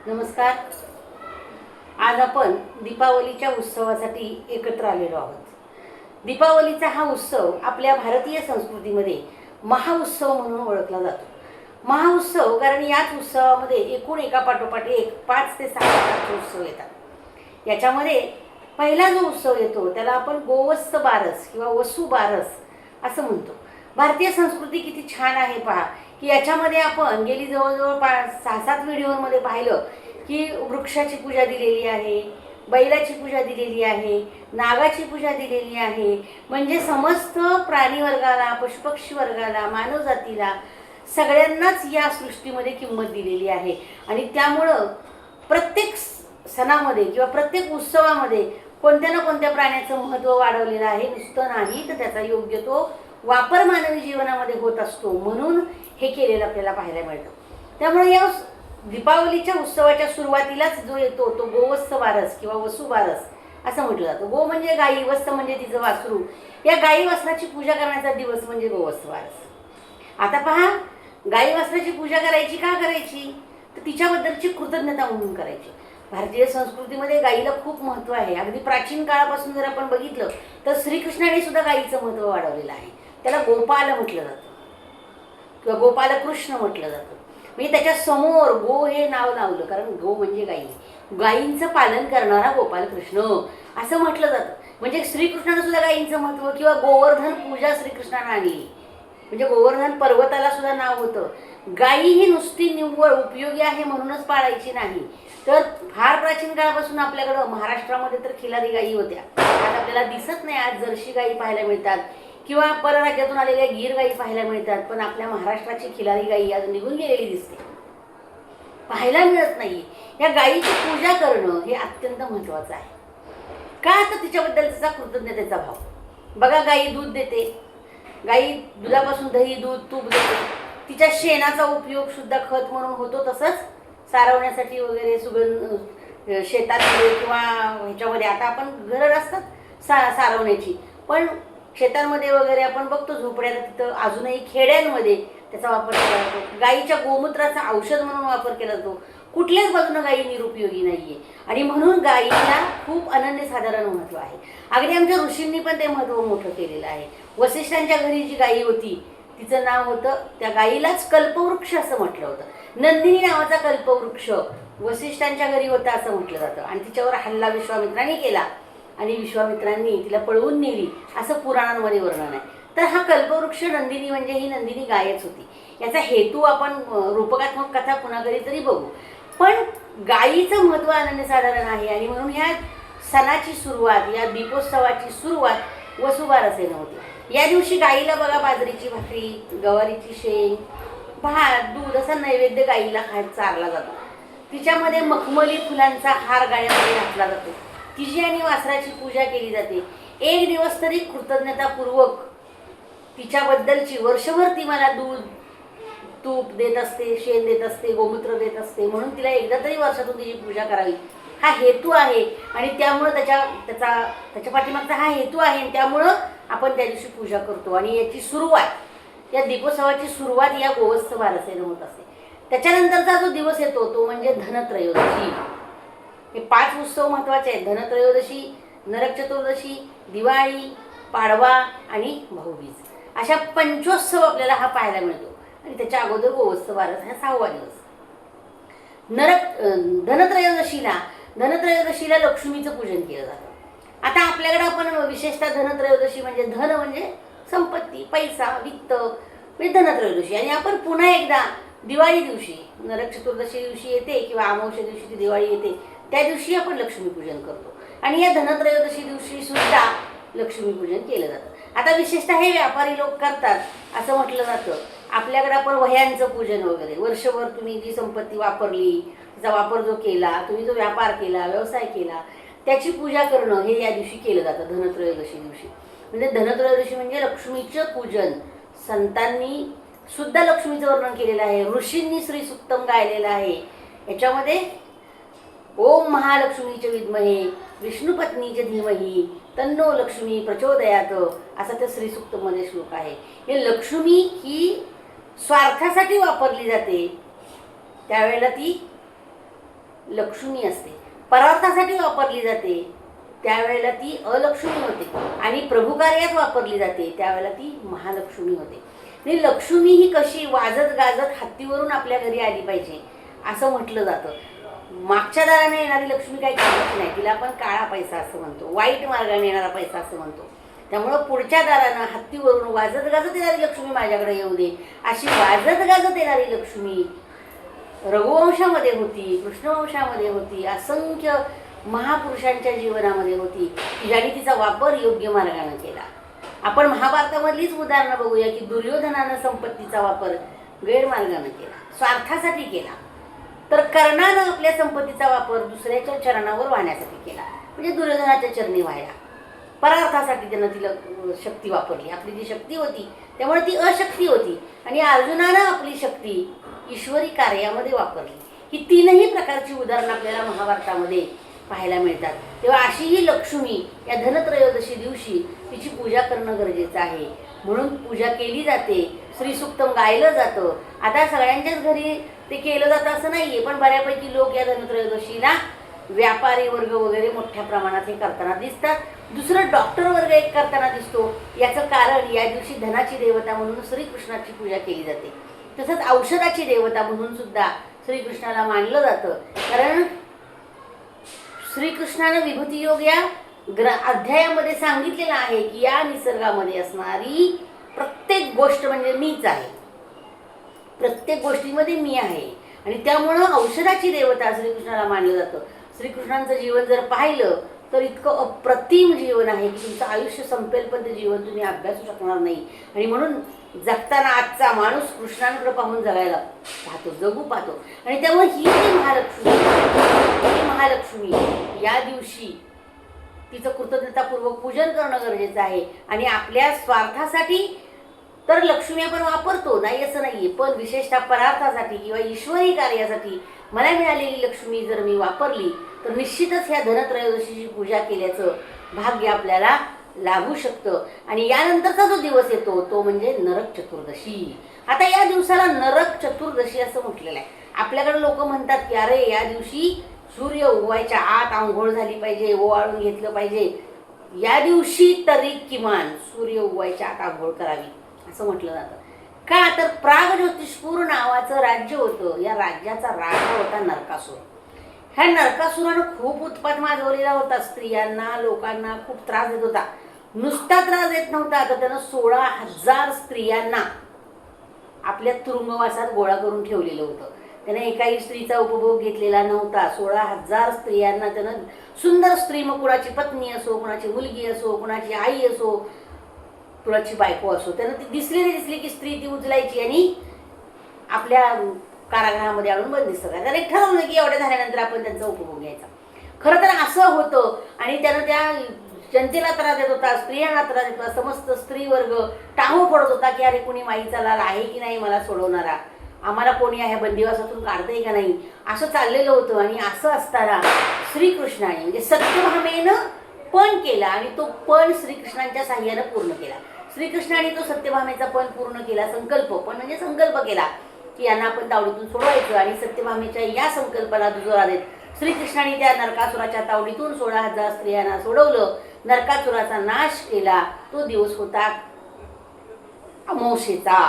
नमस्कार. आज आपण दीपावलीच्या उत्सवासाठी एकत्र आलेलो आहोत. दीपावलीचा हा उत्सव आपल्या भारतीय संस्कृतीमध्ये महाउत्सव म्हणून ओळखला जातो. महाउत्सव कारण याच उत्सवामध्ये एकूण एकापाठोपाठ एक 5 ते 6 प्रकारचे उत्सव येतात. याच्यामध्ये पहिला जो उत्सव येतो त्याला आपण गोवत्स बारस किंवा वसू बारस असं म्हणतो. भारतीय संस्कृती किती छान आहे पहा, की याच्यामध्ये आपण गेली जवळजवळ 6-7 व्हिडिओमध्ये पाहिलं की वृक्षाची पूजा दिलेली आहे, बैलाची पूजा दिलेली आहे, नागाची पूजा दिलेली आहे. म्हणजे समस्त प्राणी वर्गाला, पशुपक्षी वर्गाला, मानव जातीला सगळ्यांनाच या सृष्टीमध्ये किंमत दिलेली आहे. आणि त्यामुळं प्रत्येक सणामध्ये किंवा प्रत्येक उत्सवामध्ये कोणत्या ना कोणत्या प्राण्याचं महत्त्व वाढवलेलं आहे. नुसतं नाही तर त्याचा योग्य तो वापर मानवी जीवनामध्ये होत असतो. म्हणून हे केलेलं आपल्याला पाहायला मिळतं. त्यामुळे या दीपावलीच्या उत्सवाच्या सुरुवातीलाच जो येतो तो गोवत्स बारस किंवा वसू बारस असं म्हटलं जातं. गो म्हणजे गाई, वत्स म्हणजे तिचं वासरू. या गाई वासराची पूजा करण्याचा दिवस म्हणजे गोवत्स बारस. आता पहा, गाई वासराची पूजा करायची का करायची, तर तिच्याबद्दलची कृतज्ञता म्हणून करायची. भारतीय संस्कृतीमध्ये गाईला खूप महत्त्व आहे. अगदी प्राचीन काळापासून जर आपण बघितलं तर श्रीकृष्णाने सुद्धा गाईचं महत्त्व वाढवलेलं आहे. त्याला गोपाल म्हटलं जातं किंवा गोपालकृष्ण म्हटलं जातं. म्हणजे त्याच्या समोर गो हे नाव लावलं कारण गो म्हणजे गाई, गाईंचं पालन करणारा गोपालकृष्ण असं म्हटलं जातं. म्हणजे श्रीकृष्णानं सुद्धा गाईंचं महत्त्व किंवा गोवर्धन पूजा श्रीकृष्णानं आणली. म्हणजे गोवर्धन पर्वताला सुद्धा नाव होतं. गाई ही नुसती निव्वळ उपयोगी आहे म्हणूनच पाळायची नाही, तर फार प्राचीन काळापासून आपल्याकडं महाराष्ट्रामध्ये तर खिलारी गाई होत्या. आज आपल्याला दिसत नाही. आज जर्सी गाई पाहायला मिळतात किंवा परराज्यातून आलेल्या गीर गाई पाहायला मिळतात. पण आपल्या महाराष्ट्राची खिलारी गाई आज निघून गेलेली दिसते, पाहायला मिळत नाही. या गाईची पूजा करणं हे अत्यंत महत्त्वाचं आहे. का, तर तिच्याबद्दल तिचा कृतज्ञतेचा भाव. बघा, गाई दूध देते. गाई दुधापासून दही, दूध, तूप देते. तिच्या शेणाचा उपयोग सुद्धा खत म्हणून होतो. तसंच सारवण्यासाठी वगैरे सुगंध शेतामध्ये किंवा ह्याच्यामध्ये आता आपण घरं असतात सारवण्याची, पण शेतांमध्ये वगैरे आपण बघतो झोपड्यात, तिथं अजूनही खेड्यांमध्ये त्याचा वापर केला जातो. गाईच्या गोमूत्राचा औषध म्हणून वापर केला जातो. कुठल्याच बाजूनं गाई निरुपयोगी नाही आहे. आणि म्हणून गाईला खूप अनन्यसाधारण महत्त्व आहे. अगदी आमच्या ऋषींनी पण ते महत्त्व मोठं केलेलं आहे. वसिष्ठांच्या घरी जी गाई होती तिचं नाव होतं, त्या गाईलाच कल्पवृक्ष असं म्हटलं होतं. नंदिनी नावाचा कल्पवृक्ष वसिष्ठांच्या घरी होता असं म्हटलं जातं. आणि तिच्यावर हल्ला विश्वामित्रांनी केला आणि विश्वामित्रांनी तिला पळवून नेली असं पुराणांमध्ये वर्णन आहे. तर हा कल्पवृक्ष नंदिनी म्हणजे ही नंदिनी गायच होती. याचा हेतू आपण रूपकात्मक कथा पुन्हा कधीतरी बघू. पण गायीचं महत्त्व अनन्यसाधारण आहे. आणि म्हणून ह्या सणाची सुरुवात, या दीपोत्सवाची सुरुवात वसुबारसेनं होती. या दिवशी गाईला बघा बाजरीची भाकरी, गवारीची शेंग, भात, दूध असा नैवेद्य गाईला चारला जातो. तिच्यामध्ये मखमली फुलांचा हार गळ्यामध्ये घातला जातो. तिची आणि वासराची पूजा केली जाते. एक दिवस तरी कृतज्ञतापूर्वक तिच्याबद्दलची, वर्षभर ती मला दूध, तूप देत असते, शेण देत असते, गोमूत्र देत असते, म्हणून तिला एकदा तरी वर्षातून तिची पूजा करावी हा हेतू आहे. आणि त्यामुळं त्याच्या पाठीमागचा हा हेतू आहे. आणि त्यामुळं आपण त्या दिवशी पूजा करतो. आणि याची सुरुवात, या दीपोत्सवाची सुरुवात या गोवत्स बारसेनं होत असते. त्याच्यानंतरचा जो दिवस येतो तो म्हणजे धनत्रयोदशी. हे 5 उत्सव महत्त्वाचे आहेत. धनत्रयोदशी, नरक चतुर्दशी, दिवाळी, पाडवा आणि भाऊबीज अशा पंचोत्सव आपल्याला हा पाहायला मिळतो. आणि त्याच्या अगोदर गोवत्स बारस हा 6वा दिवस. धनत्रयोदशीला लक्ष्मीचं पूजन केलं जातं. आता आपल्याकडे आपण विशेषतः धनत्रयोदशी म्हणजे धन म्हणजे संपत्ती, पैसा, वित्त म्हणजे धनत्रयोदशी. आणि आपण पुन्हा एकदा दिवाळी दिवशी, नरक चतुर्दशी दिवशी येते किंवा अमावस्या दिवशी ती दिवाळी येते, त्या दिवशी आपण लक्ष्मीपूजन करतो. आणि या धनत्रयोदशी दिवशी सुद्धा लक्ष्मीपूजन केलं जातं. आता विशेषतः हे व्यापारी लोक करतात असं म्हटलं जातं. आपल्याकडे आपण वह्यांचं पूजन वगैरे, वर्षभर तुम्ही जी संपत्ती वापरली, तिचा वापर जो केला, तुम्ही जो व्यापार केला, व्यवसाय केला, त्याची पूजा करणं हे या दिवशी केलं जातं धनत्रयोदशी दिवशी. म्हणजे धनत्रयोदशी म्हणजे लक्ष्मीचं पूजन. संतांनी सुद्धा लक्ष्मीचं वर्णन केलेलं आहे. ऋषींनी श्रीसूक्तम गायलेलं आहे. याच्यामध्ये ओम महालक्ष्मीचे विद्महे विष्णुपत्नीचे धीमही तन्नो लक्ष्मी प्रचोदयात असा त्या श्रीसूक्तमध्ये श्लोक आहे. हे लक्ष्मी ही स्वार्थासाठी वापरली जाते, त्यावेळेला ती लक्ष्मी असते. परार्थासाठी वापरली जाते त्यावेळेला ती अलक्ष्मी होते, आणि प्रभुकार्यात वापरली जाते त्यावेळेला ती महालक्ष्मी होते. आणि लक्ष्मी ही कशी वाजत गाजत हत्तीवरून आपल्या घरी आली पाहिजे असं म्हटलं जातं. मागच्या दाराने येणारी लक्ष्मी काही कामाची नाही, तिला आपण काळा पैसा असं म्हणतो, वाईट मार्गाने येणारा पैसा असं म्हणतो. त्यामुळं पुढच्या दारानं हत्तीवरून वाजत गाजत येणारी लक्ष्मी माझ्याकडे येऊ दे, अशी वाजत गाजत येणारी लक्ष्मी रघुवंशामध्ये होती, कृष्णवंशामध्ये होती, असंख्य महापुरुषांच्या जीवनामध्ये होती, ज्यांनी तिचा वापर योग्य मार्गाने केला. आपण महाभारतामधलीच उदाहरणं बघूया की दुर्योधनानं संपत्तीचा वापर गैरमार्गाने केला, स्वार्थासाठी केला. तर कर्णानं आपल्या संपत्तीचा वापर दुसऱ्याच्या चरणावर वाहण्यासाठी केला, म्हणजे दुर्योधनाच्या चरणी व्हायला. परार्थासाठी त्यानं तिला शक्ती वापरली, आपली जी शक्ती होती त्यामुळे ती अशक्ती होती, आणि अर्जुनानं आपली शक्ती ईश्वरी कार्यामध्ये वापरली. ही तीनही प्रकारची उदाहरणं आपल्याला महाभारतामध्ये पाहायला मिळतात. तेव्हा अशी ही लक्ष्मी या धनत्रयोदशी दिवशी तिची पूजा करणं गरजेचं आहे, म्हणून पूजा केली जाते. श्रीसूक्तम गायलं जातं. आता सगळ्यांच्याच घरी ते केलं जातं असं नाहीये, पण बऱ्यापैकी लोक या धनत्रयोदशीला व्यापारी वर्ग वगैरे मोठ्या प्रमाणात हे करताना दिसतात. दुसरं डॉक्टर वर्ग एक करताना दिसतो. याचं कारण या दिवशी धनाची देवता म्हणून श्रीकृष्णाची पूजा केली जाते. तसंच औषधाची देवता म्हणून सुद्धा श्रीकृष्णाला मानलं जातं, कारण श्रीकृष्णानं विभूती योग या अध्यायामध्ये सांगितलेलं आहे की या निसर्गामध्ये असणारी प्रत्येक गोष्ट म्हणजे मीच आहे, प्रत्येक गोष्टीमध्ये मी आहे, आणि त्यामुळं औषधाची देवता श्रीकृष्णाला मानलं जातं. श्रीकृष्णांचं जीवन जर पाहिलं तर इतकं अप्रतिम जीवन आहे की तुमचं आयुष्य संपेल पण ते जीवन तुम्ही अभ्यासू शकणार नाही. आणि म्हणून जगताना आजचा माणूस कृष्णांकडे पाहून जगायला पाहतो, जगू पाहतो. आणि त्यामुळे ही महालक्ष्मी या दिवशी तिचं कृतज्ञतापूर्वक पूजन करणं गरजेचं आहे. आणि आपल्या स्वार्थासाठी तर लक्ष्मी आपण वापरतो, नाही असं नाहीये, पण विशेषतः परार्थासाठी किंवा ईश्वरी कार्यासाठी मला मिळालेली लक्ष्मी जर मी वापरली तर निश्चितच ह्या धनत्रयोदशीची पूजा केल्याचं भाग्य आपल्याला लाभू शकतं. आणि यानंतरचा जो दिवस येतो तो म्हणजे नरक चतुर्दशी. आता या दिवसाला नरक चतुर्दशी असं म्हटलेलं आहे. आपल्याकडे लोक म्हणतात की अरे या दिवशी सूर्य उगवायच्या आत आंघोळ झाली पाहिजे, ओवाळून घेतलं पाहिजे, या दिवशी तरी किमान सूर्य उगवायच्या आत आंघोळ करावी असं म्हटलं जातं. का तर प्रागज्योतिषपूर नावाचं राज्य होतं, या राज्याचा राजा होता नरकासूर. ह्या नरकासुरानं खूप उत्पात माजवलेला होता, स्त्रियांना लोकांना खूप त्रास देत होता. नुसता त्रास देत नव्हता तर त्यानं 16,000 स्त्रियांना आपल्या तुरुंगवासात गोळा करून ठेवलेलं होतं. त्याने एकाही स्त्रीचा उपभोग घेतलेला नव्हता. 16,000 स्त्रियांना त्यानं, सुंदर स्त्री, मग कुणाची पत्नी असो, कुणाची मुलगी असो, कुणाची आई असो, कुणाची बायको असो, त्यानं ती दिसली की स्त्री ती उचलायची आणि आपल्या कारागृहामध्ये आणून बंदिस्त करायचं. त्याने ठरवलं की एवढ्या झाल्यानंतर आपण त्यांचा उपभोग घ्यायचा. खरं तर असं होतं, आणि त्यानं त्या जनतेला त्रास देत होता, स्त्रियांना त्रास देत होता. समस्त स्त्री वर्ग टाहू पडत होता की अरे कोणी माईचा लाल आहे की नाही मला सोडवणारा, आम्हाला कोणी ह्या बंदिवासातून काढतंय का नाही, असं चाललेलं होतं. आणि असं असताना श्रीकृष्णाने म्हणजे सत्यभामेनं पण केला, आणि तो पण श्रीकृष्णांच्या साह्यानं पूर्ण केला. श्रीकृष्णाने तो सत्यभामेचा पण पूर्ण केला, संकल्प पण म्हणजे संकल्प केला की यांना आपण तावडीतून सोडवायचं. आणि सत्यभामेच्या या संकल्पाला दुजोरा देत श्रीकृष्णाने त्या नरकासुराच्या तावडीतून 16,000 स्त्रियांना सोडवलं, नरकासुराचा नाश केला. तो दिवस होता अमावस्येचा,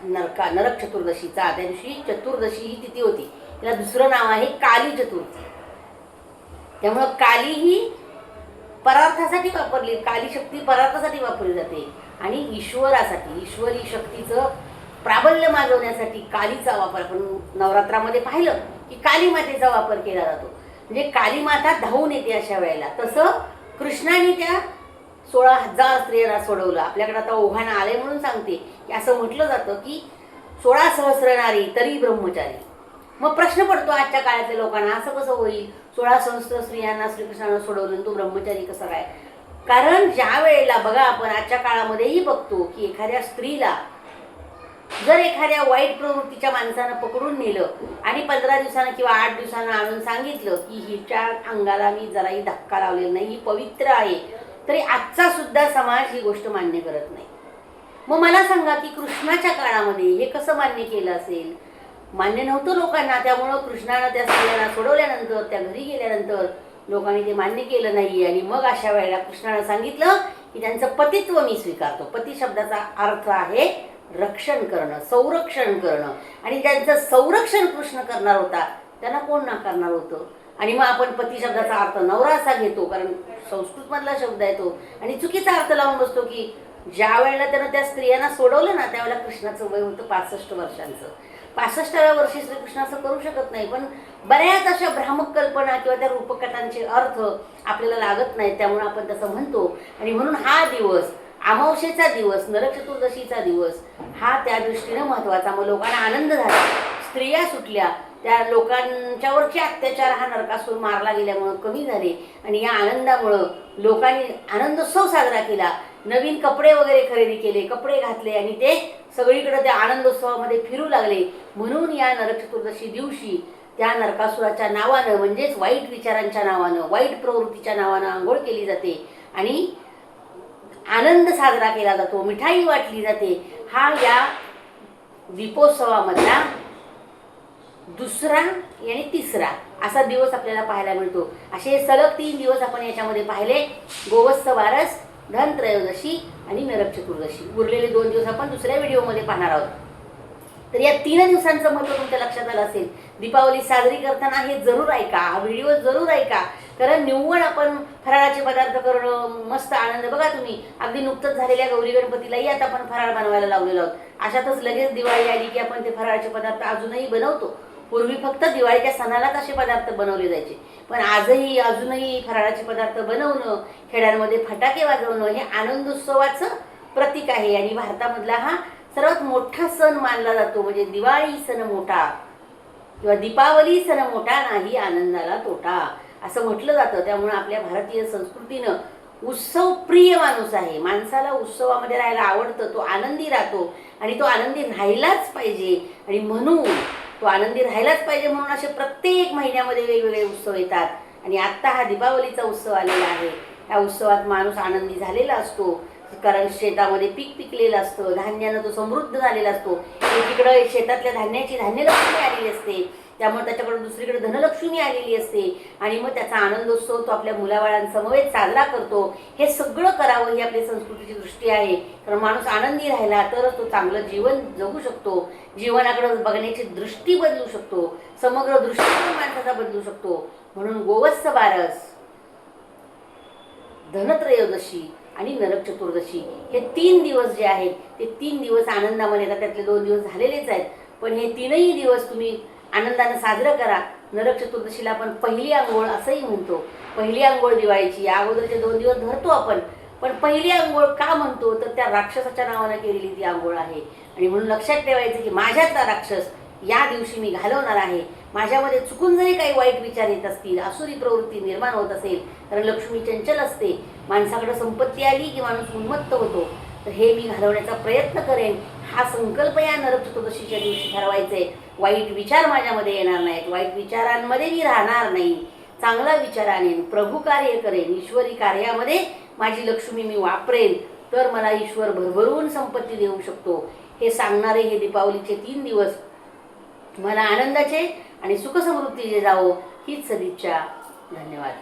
नरक चतुर्दशीचा. त्या दिवशी चतुर्दशी ही तिथी होती, तिला दुसरं नाव आहे काली चतुर्थी. त्यामुळं काली ही परार्थासाठी वापरली, काली शक्ती परार्थासाठी वापरली जाते, आणि ईश्वरासाठी, ईश्वरी शक्तीचं प्राबल्य माजवण्यासाठी कालीचा वापर आपण नवरात्रामध्ये पाहिलं की काली मातेचा वापर केला जातो. म्हणजे काली माता धावून येते अशा वेळेला. तसं कृष्णाने त्या 16,000 स्त्रियांना सोडवलं. आपल्याकडे आता ओघानं आले म्हणून सांगते की असं म्हटलं जातं की 16 सहस्र नारी तरी ब्रह्मचारी. मग प्रश्न पडतो आजच्या काळातल्या लोकांना, असं कसं होईल 16 सहस्र स्त्रियांना श्रीकृष्णानं सोडवलं तो ब्रह्मचारी कसं काय? कारण ज्या वेळेला बघा आपण आजच्या काळामध्येही बघतो की एखाद्या स्त्रीला जर एखाद्या वाईट प्रवृत्तीच्या माणसानं पकडून नेलं आणि 15 दिवसानं किंवा 8 दिवसानं आणून सांगितलं की हिच्या अंगाला मी जराही धक्का लावलेला नाही, ही पवित्र आहे, तरी आजचा सुद्धा समाज ही गोष्ट मान्य करत नाही. मग मला सांगा की कृष्णाच्या काळामध्ये हे कसं मान्य केलं असेल? मान्य नव्हतं लोकांना. त्यामुळं कृष्णानं त्या स्त्रियांना सोडवल्यानंतर, त्या घरी गेल्यानंतर लोकांनी ते मान्य केलं नाही. आणि मग अशा वेळेला कृष्णानं सांगितलं की त्यांचं पतित्व मी स्वीकारतो. पती शब्दाचा अर्थ आहे रक्षण करणं, संरक्षण करणं. आणि त्यांचं संरक्षण कृष्ण करणार होता, त्यांना कोण नाकारणार होतं? आणि मग आपण पती शब्दाचा अर्थ नवरा असा घेतो, कारण संस्कृतमधला शब्द आहे तो, आणि चुकीचा अर्थ लावून बसतो की ज्या वेळेला त्यानं त्या स्त्रियांना सोडवलं ना, त्यावेळेला कृष्णाचं वय होतं 65 वर्षांचं. 65व्या वर्षी श्रीकृष्ण असं करू शकत नाही. पण बऱ्याच अशा भ्रामक कल्पना किंवा त्या रूपकथांचे अर्थ आपल्याला लागत नाहीत, त्यामुळे आपण तसं म्हणतो. आणि म्हणून हा दिवस, अमावस्येचा दिवस, नरक चतुर्दशीचा दिवस हा त्या दृष्टीनं महत्त्वाचा. मग लोकांना आनंद झाला, स्त्रिया सुटल्या, त्या लोकांच्यावरचे अत्याचार हा नरकासूर मारला गेल्यामुळं कमी झाले. आणि या आनंदामुळं लोकांनी आनंदोत्सव साजरा केला, नवीन कपडे वगैरे खरेदी केले, कपडे घातले, आणि ते सगळीकडे त्या आनंदोत्सवामध्ये फिरू लागले. म्हणून या नरक चतुर्दशी दिवशी त्या नरकासुराच्या नावानं, म्हणजेच वाईट विचारांच्या नावानं, वाईट प्रवृत्तीच्या नावानं आंघोळ केली जाते आणि आनंद साजरा केला जातो, मिठाई वाटली जाते. हा या दीपोत्सवामधला दुसरा आणि तिसरा असा दिवस आपल्याला पाहायला मिळतो. असे सलग 3 दिवस आपण याच्यामध्ये पाहिले, गोवत्स बारस, धनत्रयोदशी आणि नरक चतुर्दशी. उरलेले 2 दिवस आपण दुसऱ्या व्हिडिओमध्ये पाहणार आहोत. तर या 3 दिवसांचं महत्त्व तुमच्या लक्षात आलं असेल. दीपावली साजरी करताना हे जरूर ऐका, हा व्हिडिओ जरूर ऐका, कारण निव्वळ आपण फराळाचे पदार्थ करणं, मस्त आनंद. बघा तुम्ही, अगदी नुकतंच झालेल्या गौरी गणपतीलाही आता आपण फराळ बनवायला लावलेलो आहोत. अशातच लगेच दिवाळी आली की आपण ते फराळाचे पदार्थ अजूनही बनवतो. पूर्वी फक्त दिवाळीच्या सणालाच असे पदार्थ बनवले जायचे, पण आजही अजूनही फराळाचे पदार्थ बनवणं, खेड्यांमध्ये फटाके वाजवणं हे आनंदोत्सवाचं प्रतीक आहे. आणि भारतामधला हा सर्वात मोठा सण मानला जातो. म्हणजे दिवाळी सण मोठा किंवा दीपावली सण मोठा, नाही आनंदाला तोटा, असं म्हटलं जातं. त्यामुळे आपल्या भारतीय संस्कृतीनं उत्सवप्रिय माणूस आहे. माणसाला उत्सवामध्ये राहायला आवडतं, तो आनंदी राहतो आणि तो आनंदी राहिलाच पाहिजे. आणि म्हणून तो आनंदी राहिलाच पाहिजे म्हणून असे प्रत्येक महिन्यामध्ये वेगवेगळे उत्सव येतात. आणि आत्ता हा दीपावलीचा उत्सव आलेला आहे. या उत्सवात माणूस आनंदी झालेला असतो, कारण शेतामध्ये पीक पिकलेलं असतं, धान्यानं तो समृद्ध झालेला असतो. एकीकडे शेतातल्या धान्याची धान्यलक्ष्मी आलेली असते, त्यामुळे त्याच्याकडे दुसरीकडे धनलक्ष्मी आलेली असते. आणि मग त्याचा आनंदोत्सव तो आपल्या मुलाबाळांसमवेत साजरा करतो. हे सगळं करावं ही आपली संस्कृतीची दृष्टी आहे. कारण माणूस आनंदी राहिला तरच तो चांगलं जीवन जगू शकतो, जीवनाकडे बघण्याची दृष्टी बदलू शकतो, समग्र दृष्टिकोन माणसाचा बदलू शकतो. म्हणून गोवत्स बारस, धनत्रयोदशी आणि नरक चतुर्दशी हे 3 दिवस जे आहेत ते 3 दिवस आनंदामध्ये येतात. त्यातले 2 दिवस झालेलेच आहेत, पण हे 3ही दिवस तुम्ही आनंदानं साजरं करा. नरक चतुर्दशीला आपण पहिली आंघोळ असंही म्हणतो. पहिली आंघोळ दिवाळीची, या अगोदरचे 2 दिवस धरतो आपण, पण पहिली आंघोळ का म्हणतो तर त्या राक्षसाच्या नावानं केलेली ती आंघोळ आहे. आणि म्हणून लक्षात ठेवायचं की माझ्यातला राक्षस या दिवशी मी घालवणार आहे. माझ्यामध्ये चुकून जरी काही वाईट विचार येत असतील, आसुरी प्रवृत्ती निर्माण होत असेल, कारण लक्ष्मी चंचल असते, माणसाकडे संपत्ती आली की माणूस उन्मत्त होतो, तर हे मी घालवण्याचा प्रयत्न करेन. हा संकल्प या नरक चतुर्दशीच्या दिवशी ठरवायचे. वाईट विचार माझ्यामध्ये येणार नाहीत, वाईट विचारांमध्ये मी राहणार नाही, चांगला विचार आणेन, प्रभू कार्य करेन, ईश्वरी कार्यामध्ये माझी लक्ष्मी मी वापरेन, तर मला ईश्वर भरभरून संपत्ती देऊ शकतो. हे सांगणारे हे दीपावलीचे 3 दिवस मला आनंदाचे आणि सुखसमृद्धीचे जावो हीच सदिच्छा. धन्यवाद.